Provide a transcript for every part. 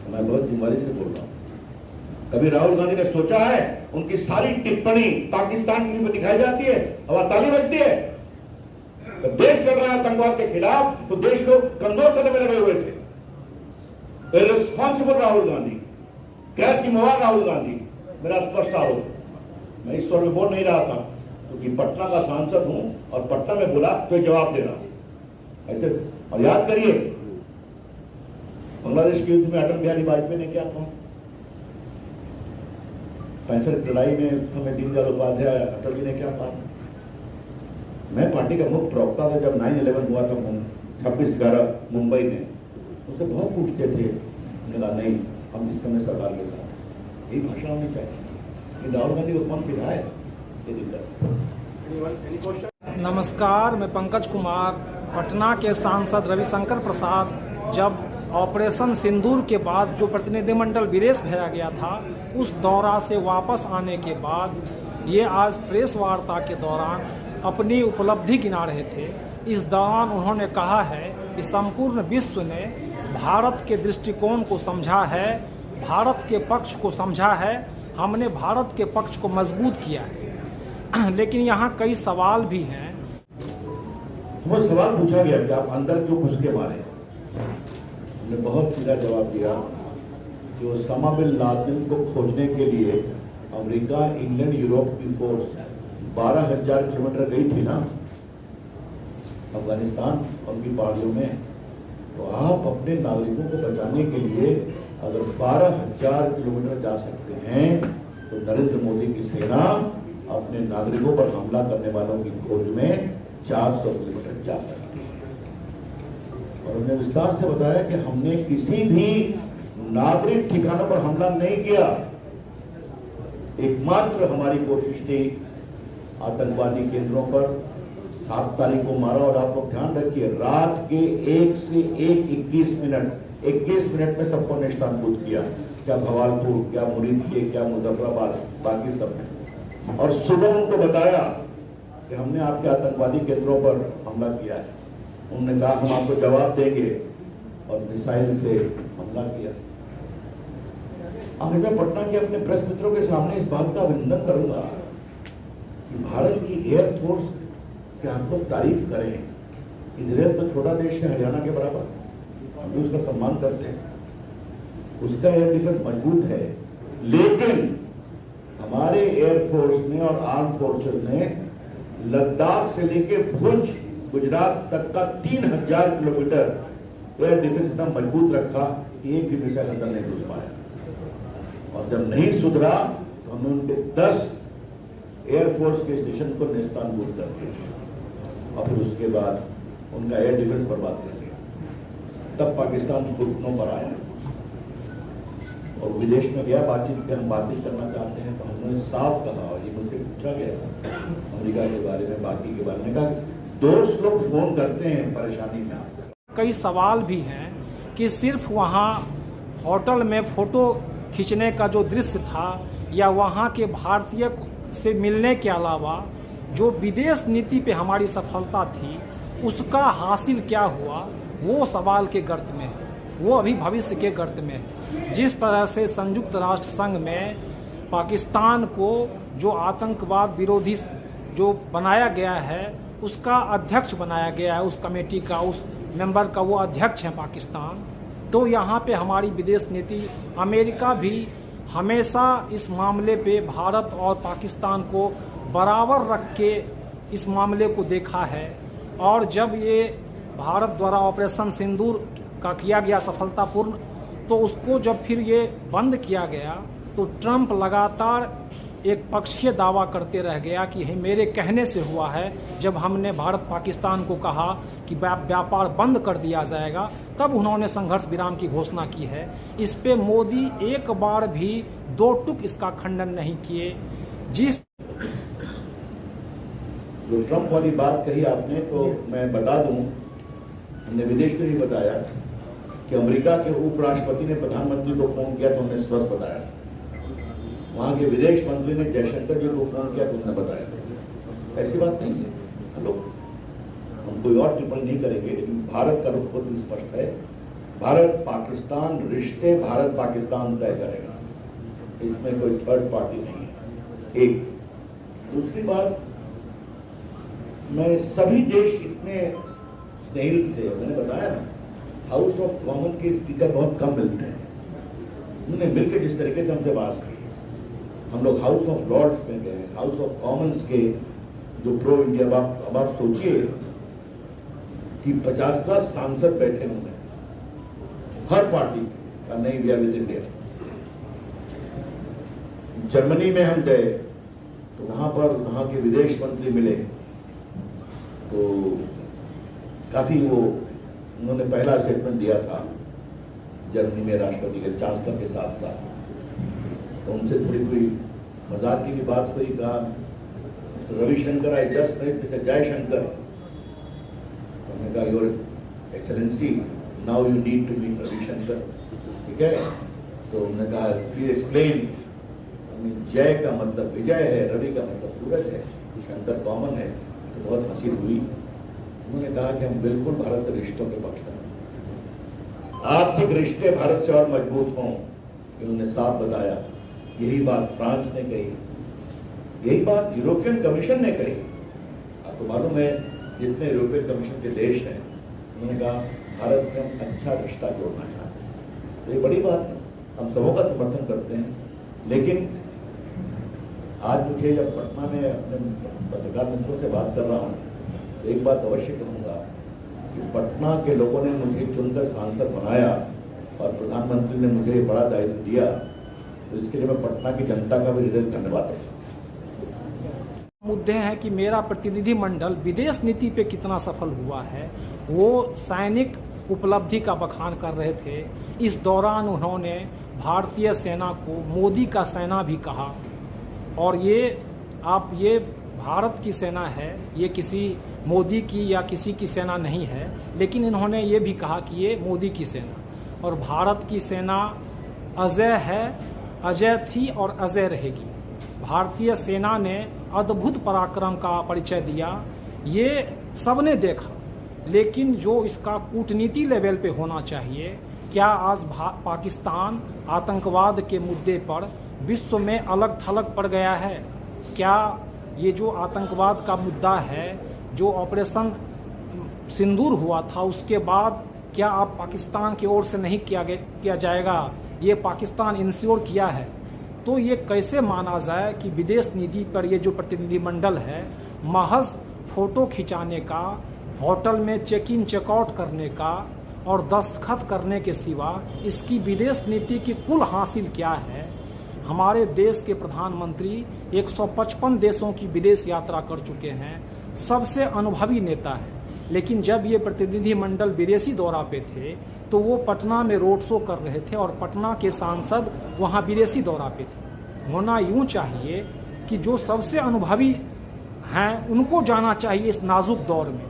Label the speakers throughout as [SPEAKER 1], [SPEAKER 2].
[SPEAKER 1] मैं बहुत जिम्मेदारी से बोल रहा हूँ। कभी राहुल गांधी ने सोचा है उनकी सारी टिप्पणी पाकिस्तान टीवी पर दिखाई जाती है और ताली बजती है? तो देश लड़ रहा है आतंकवाद के खिलाफ तो देश को कमजोर करने में लगे हुए थे। इररिस्पॉन्सिबल राहुल गांधी, गैर जिम्मेवार राहुल गांधी, मेरा स्पष्ट आरोप। मैं इस वक्त बोल नहीं रहा था क्योंकि पटना का सांसद हूं और पटना में बोला तो जवाब दे रहा ऐसे। और याद करिए बांग्लादेश के युद्ध में अटल बिहारी वाजपेयी ने क्या कहा? 65 की लड़ाई में उस समय दीनदयाल उपाध्याय अटल जी ने क्या कहा? मैं पार्टी का मुख्य प्रवक्ता था जब 9/11 हुआ था 26/11 मुंबई में। उससे बहुत पूछते थे, उन्होंने कहा नहीं, हम इस समय सरकार के साथ। यही भाषा होनी चाहिए। राहुल गांधी को कौन पिघाए? ये दिक्कत।
[SPEAKER 2] नमस्कार, मैं पंकज कुमार, पटना के सांसद रविशंकर प्रसाद। जब ऑपरेशन सिंदूर के बाद जो प्रतिनिधिमंडल विदेश भेजा गया था, उस दौरा से वापस आने के बाद ये आज प्रेस वार्ता के दौरान अपनी उपलब्धि गिना रहे थे। इस दौरान उन्होंने कहा है कि संपूर्ण विश्व ने भारत के दृष्टिकोण को समझा है, भारत के पक्ष को समझा है, हमने भारत के पक्ष को मजबूत किया है। लेकिन यहाँ कई सवाल भी हैं।
[SPEAKER 1] वो सवाल पूछा गया कि आप अंदर क्यों घुस के मारे? हमने बहुत सीधा जवाब दिया कि ओसामा बिन लादेन को खोजने के लिए अमेरिका, इंग्लैंड, यूरोप की फोर्स 12,000 किलोमीटर गई थी ना अफगानिस्तान, उनकी पहाड़ियों में। तो आप अपने नागरिकों को बचाने के लिए अगर 12,000 किलोमीटर जा सकते हैं तो नरेंद्र मोदी की सेना अपने नागरिकों पर हमला करने वालों की खोज में 400 किलोमीटर जा सकती है। और उन्होंने विस्तार से बताया कि हमने किसी भी नागरिक ठिकानों पर हमला नहीं किया। एकमात्र हमारी कोशिश थी आतंकवादी केंद्रों पर 7 तारीख को मारा। और आप लोग ध्यान रखिए, रात के 1 से 21 मिनट में सबको नेस्तनाबूद किया। क्या भवालपुर, क्या मुरीदपुर, क्या मुजफ्फराबाद, बाकी सब ने। और सुबह उनको बताया कि हमने आपके आतंकवादी केंद्रों पर हमला किया है। उन्होंने कहा हम आपको जवाब देंगे और मिसाइल से हमला किया। आज मैं पटना के अपने प्रेस मित्रों के सामने इस बात का अभिनंदन करूंगा कि भारत की एयरफोर्स की आप लोग तारीफ करें। इजराइल तो छोटा देश है, हरियाणा के बराबर, हम भी उसका सम्मान करते हैं, उसका एयर डिफेंस मजबूत है। लेकिन हमारे एयरफोर्स ने और आर्म फोर्सेस ने लद्दाख से लेकर भुज गुजरात तक का 3,000 किलोमीटर एयर डिफेंस इतना मजबूत रखा कि एक भी मिसाइल अंदर नहीं घुस पाया। और जब नहीं सुधरा तो हमने उनके 10 एयरफोर्स के स्टेशन को नेस्तनाबूद कर दिया और फिर उसके बाद उनका एयर डिफेंस बर्बाद कर दिया। तब पाकिस्तान घुटनों पर आया और विदेश में गया बातचीत के, हम बातचीत करना चाहते हैं। तो हमने साफ कहा, और ये मुझसे पूछा गया अमेरिका के बारे में, बाकी के बारे में, कहा दोस्त लोग फोन करते हैं परेशानी में।
[SPEAKER 2] कई सवाल भी हैं कि सिर्फ वहाँ होटल में फोटो खींचने का जो दृश्य था या वहाँ के भारतीय से मिलने के अलावा जो विदेश नीति पे हमारी सफलता थी उसका हासिल क्या हुआ, वो सवाल के गर्त में है, वो अभी भविष्य के गर्त में है। जिस तरह से संयुक्त राष्ट्र संघ में पाकिस्तान को जो आतंकवाद विरोधी जो बनाया गया है उसका अध्यक्ष बनाया गया है, उस कमेटी का, उस मेंबर का वो अध्यक्ष है पाकिस्तान। तो यहाँ पे हमारी विदेश नीति, अमेरिका भी हमेशा इस मामले पे भारत और पाकिस्तान को बराबर रख के इस मामले को देखा है। और जब ये भारत द्वारा ऑपरेशन सिंदूर का किया गया सफलतापूर्ण, तो उसको जब फिर ये बंद किया गया तो ट्रंप लगातार एक पक्षीय दावा करते रह गया कि मेरे कहने से हुआ है। जब हमने भारत पाकिस्तान को कहा कि व्यापार बंद कर दिया जाएगा, तब उन्होंने संघर्ष विराम की घोषणा की है। इस पे मोदी एक बार भी 2 टुक इसका खंडन नहीं किए। जिस
[SPEAKER 1] जो ट्रंप वाली बात कही आपने, तो मैं बता दूं, हमने विदेश में भी बताया कि अमेरिका के उपराष्ट्रपति ने प्रधानमंत्री को फोन किया तो उन्होंने स्वस्थ बताया। वहां के विदेश मंत्री ने जयशंकर जी को फोन किया तो उन्होंने बताया। ऐसी बात नहीं है। लोग हम कोई और टिप्पणी नहीं करेंगे, लेकिन भारत का रुख बहुत स्पष्ट है भारत पाकिस्तान रिश्ते भारत पाकिस्तान तय करेगा, इसमें कोई थर्ड पार्टी नहीं है। एक दूसरी बात, मैं सभी देश इतने स्नेहिल थे, मैंने बताया ना, हाउस ऑफ कॉमन के स्पीकर बहुत कम मिलते हैं। उन्होंने मिलकर जिस तरीके से हमसे बात की, हम लोग हाउस ऑफ लॉर्ड्स में गए, हाउस ऑफ कॉमन्स के जो प्रो इंडिया, अब आप सोचिए कि 50+ सांसद बैठे होंगे हर पार्टी का, नहीं we are with India. Germany में हम गए तो वहां पर वहां के विदेश मंत्री मिले, तो काफी वो उन्होंने पहला स्टेटमेंट दिया था जर्मनी में राष्ट्रपति के चांसलर के साथ साथ, तो उनसे थोड़ी कोई मजाक की भी बात हुई, कहा Ravishankar I just mister Jaishankar, हमने कहा your excellency now you need to meet Ravishankar, ठीक है। तो उन्होंने कहा प्लीज एक्सप्लेन, जय का मतलब विजय है, रवि का मतलब सूरज है, शंकर कॉमन है, तो बहुत हंसी हुई। उन्होंने कहा कि हम बिल्कुल भारत से रिश्तों के पक्ष में, आर्थिक रिश्ते भारत से और मजबूत हों, उन्होंने साफ बताया। यही बात फ्रांस ने कही, यही बात यूरोपियन कमीशन ने कही। आपको मालूम है जितने यूरोपियन कमीशन के देश हैं, उन्होंने कहा भारत से हम अच्छा रिश्ता जोड़ना चाहते हैं। तो ये बड़ी बात है, हम सबों का समर्थन करते हैं। लेकिन आज मुझे जब पटना में अपने पत्रकार मित्रों से बात कर रहा हूँ, तो एक बात अवश्य कहूँगा कि पटना के लोगों ने मुझे चुनकर सांसद बनाया और प्रधानमंत्री ने मुझे बड़ा दायित्व दिया, तो इसके लिए मैं पटना की जनता का भी हृदय धन्यवाद करता हूँ।
[SPEAKER 2] मुद्दे हैं कि मेरा प्रतिनिधि मंडल विदेश नीति पे कितना सफल हुआ है, वो सैनिक उपलब्धि का बखान कर रहे थे। इस दौरान उन्होंने भारतीय सेना को मोदी का सेना भी कहा, और ये भारत की सेना है, ये किसी मोदी की या किसी की सेना नहीं है। लेकिन इन्होंने ये भी कहा कि ये मोदी की सेना, और भारत की सेना अजय है, अजय थी और अजय रहेगी। भारतीय सेना ने अद्भुत पराक्रम का परिचय दिया, ये सबने देखा। लेकिन जो इसका कूटनीति लेवल पे होना चाहिए, क्या आज पाकिस्तान आतंकवाद के मुद्दे पर विश्व में अलग थलग पड़ गया है? क्या ये जो आतंकवाद का मुद्दा है, जो ऑपरेशन सिंदूर हुआ था, उसके बाद क्या अब पाकिस्तान की ओर से नहीं किया जाएगा? ये पाकिस्तान इंश्योर किया है। तो ये कैसे माना जाए कि विदेश नीति पर ये जो प्रतिनिधिमंडल है, महज फोटो खिंचाने का, होटल में चेक इन चेकआउट करने का और दस्तखत करने के सिवा इसकी विदेश नीति की कुल हासिल क्या है? हमारे देश के प्रधानमंत्री 155 देशों की विदेश यात्रा कर चुके हैं, सबसे अनुभवी नेता है। लेकिन जब ये प्रतिनिधि मंडल विदेशी दौरा पे थे तो वो पटना में रोड शो कर रहे थे और पटना के सांसद वहाँ विदेशी दौरा पे थे। होना यूँ चाहिए कि जो सबसे अनुभवी हैं उनको जाना चाहिए इस नाजुक दौर में।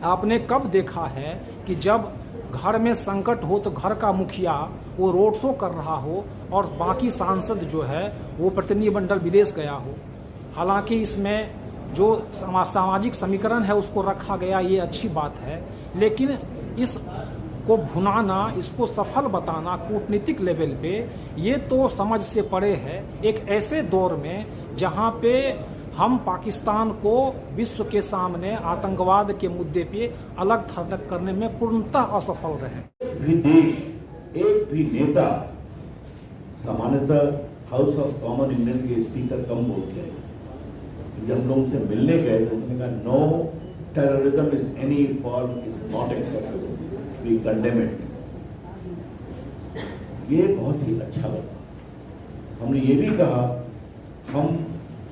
[SPEAKER 2] आपने कब देखा है कि जब घर में संकट हो तो घर का मुखिया वो रोड शो कर रहा हो और बाकी सांसद जो है वो प्रतिनिधिमंडल विदेश गया हो? हालांकि इसमें जो सामाजिक समीकरण है उसको रखा गया, ये अच्छी बात है, लेकिन इसको भुनाना, इसको सफल बताना कूटनीतिक लेवल पे, ये तो समझ से परे है। एक ऐसे दौर में जहाँ पे हम पाकिस्तान को विश्व के सामने आतंकवाद के मुद्दे पे अलग थलग करने में पूर्णतः असफल रहे।
[SPEAKER 1] भी देश, एक भी नेता, सामान्यतः हाउस ऑफ कॉमन इंडियन के स्पीकर कम बोलते हैं। जब लोग उनसे मिलने गए तो उन्होंने कहा no terrorism is any form is not acceptable, we condemn it. ये बहुत ही अच्छा लगा। हमने ये भी कहा हम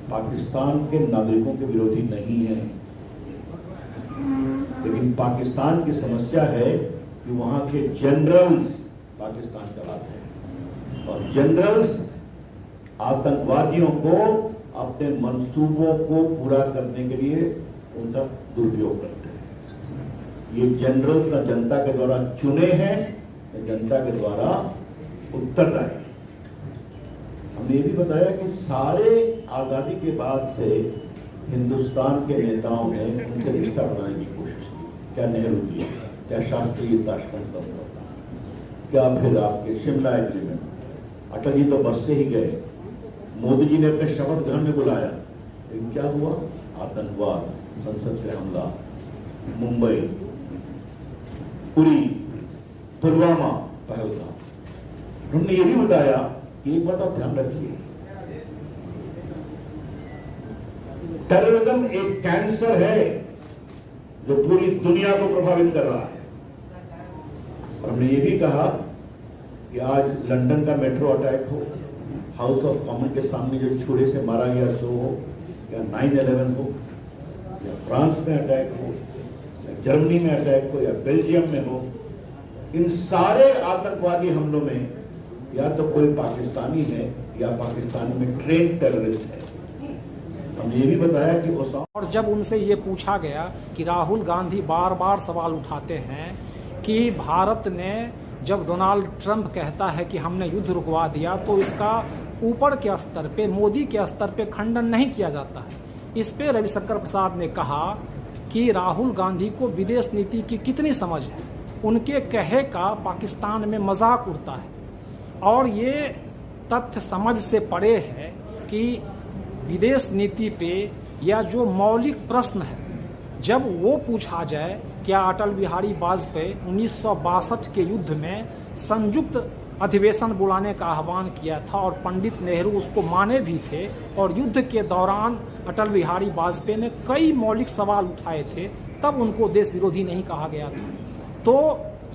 [SPEAKER 1] पाकिस्तान के नागरिकों के विरोधी नहीं हैं, लेकिन पाकिस्तान की समस्या है कि वहां के जनरल्स पाकिस्तान चलाते हैं और जनरल्स आतंकवादियों को अपने मंसूबों को पूरा करने के लिए उनका दुरुपयोग करते हैं। ये जनरल्स जनता के द्वारा चुने हैं, जनता के द्वारा उत्तरदायी। हमने ये भी बताया कि सारे आज़ादी के बाद से हिंदुस्तान के नेताओं ने उनसे रिश्ता बनाने की कोशिश की। क्या नेहरू की, क्या शास्त्री ताशकंद का, क्या फिर आपके शिमला एग्रीमेंट, अटल जी तो बस से ही गए, मोदी जी ने अपने शपथ ग्रहण में बुलाया, लेकिन क्या हुआ? आतंकवाद, संसद पे हमला, मुंबई, उरी, पुलवामा, पहलगाम। उन्होंने ये भी बताया कि एक बात आप ध्यान रखिए, टेररिज्म एक कैंसर है जो पूरी दुनिया को प्रभावित कर रहा है। और हमने ये भी कहा कि आज लंदन का मेट्रो अटैक हो, हाउस ऑफ कॉमन के सामने जो छुरे से मारा गया सो हो, या 9/11 हो, या फ्रांस में अटैक हो, या जर्मनी में अटैक हो, या बेल्जियम में हो, इन सारे आतंकवादी हमलों में या तो कोई पाकिस्तानी है या पाकिस्तानी में ट्रेन टेररिस्ट है। हमने ये भी बताया कि
[SPEAKER 2] और जब उनसे ये पूछा गया कि राहुल गांधी बार बार सवाल उठाते हैं कि भारत ने, जब डोनाल्ड ट्रंप कहता है कि हमने युद्ध रुकवा दिया, तो इसका ऊपर के स्तर पे, मोदी के स्तर पे खंडन नहीं किया जाता है। इस पे रविशंकर प्रसाद ने कहा कि राहुल गांधी को विदेश नीति की कितनी समझ है, उनके कहे का पाकिस्तान में मजाक उड़ता है। और ये तथ्य समझ से परे है कि विदेश नीति पे या जो मौलिक प्रश्न है, जब वो पूछा जाए, क्या अटल बिहारी वाजपेयी 1962 के युद्ध में संयुक्त अधिवेशन बुलाने का आह्वान किया था और पंडित नेहरू उसको माने भी थे, और युद्ध के दौरान अटल बिहारी वाजपेयी ने कई मौलिक सवाल उठाए थे, तब उनको देश विरोधी नहीं कहा गया था। तो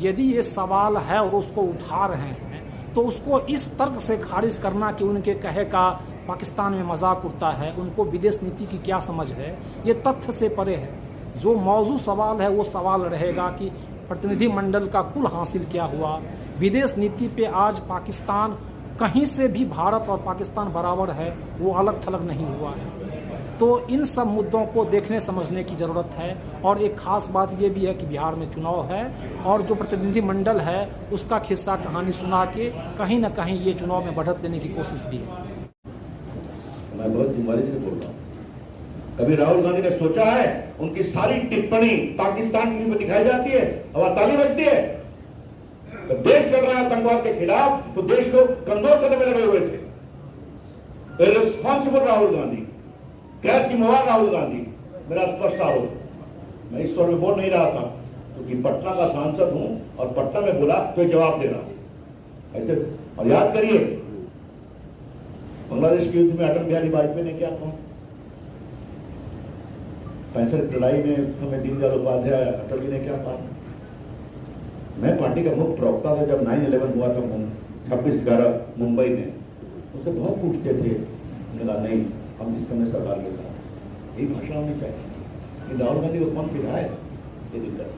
[SPEAKER 2] यदि ये सवाल है और उसको उठा रहे हैं, तो उसको इस तर्क से खारिज करना कि उनके कहे का पाकिस्तान में मजाक उड़ता है, उनको विदेश नीति की क्या समझ है, ये तथ्य से परे है। जो मौजू सवाल है वो सवाल रहेगा कि प्रतिनिधिमंडल का कुल हासिल क्या हुआ, विदेश नीति पे आज पाकिस्तान कहीं से भी भारत और पाकिस्तान बराबर है, वो अलग थलग नहीं हुआ है। तो इन सब मुद्दों को देखने समझने की ज़रूरत है। और एक खास बात ये भी है कि बिहार में चुनाव है, और जो प्रतिनिधिमंडल है उसका किस्सा कहानी सुना के कहीं ना कहीं ये चुनाव में बढ़त लेने की कोशिश भी है।
[SPEAKER 1] मैं बहुत जिम्मेदारी से बोल रहा हूँ, कभी राहुल गांधी ने सोचा है उनकी सारी टिप्पणी पाकिस्तान टीवी पर दिखाई जाती है और ताली बजती है? तो देश लड़ रहा है आतंकवाद के खिलाफ, तो देश को कमजोर करने में लगे हुए थे। इररिस्पॉन्सिबल राहुल गांधी, गैर जिम्मेवार राहुल गांधी, मेरा स्पष्ट आरोप। मैं इस स्वर में बोल नहीं रहा था क्योंकि पटना का सांसद हूं और पटना में बोला तो जवाब दे रहा ऐसे। और याद करिए, बांग्लादेश के युद्ध में अटल बिहारी वाजपेयी ने क्या कहा? 65 लड़ाई में समय दीनदयाल उपाध्याय अटल जी ने क्या कहा? मैं पार्टी का मुख्य प्रवक्ता था जब 9/11 हुआ था 26/11 मुंबई में। उससे बहुत पूछते थे, मैंने कहा नहीं, हम इस समय सरकार के साथ, यही भाषा होनी चाहिए। राहुल गांधी को कौन पिघाए, ये दिक्कत।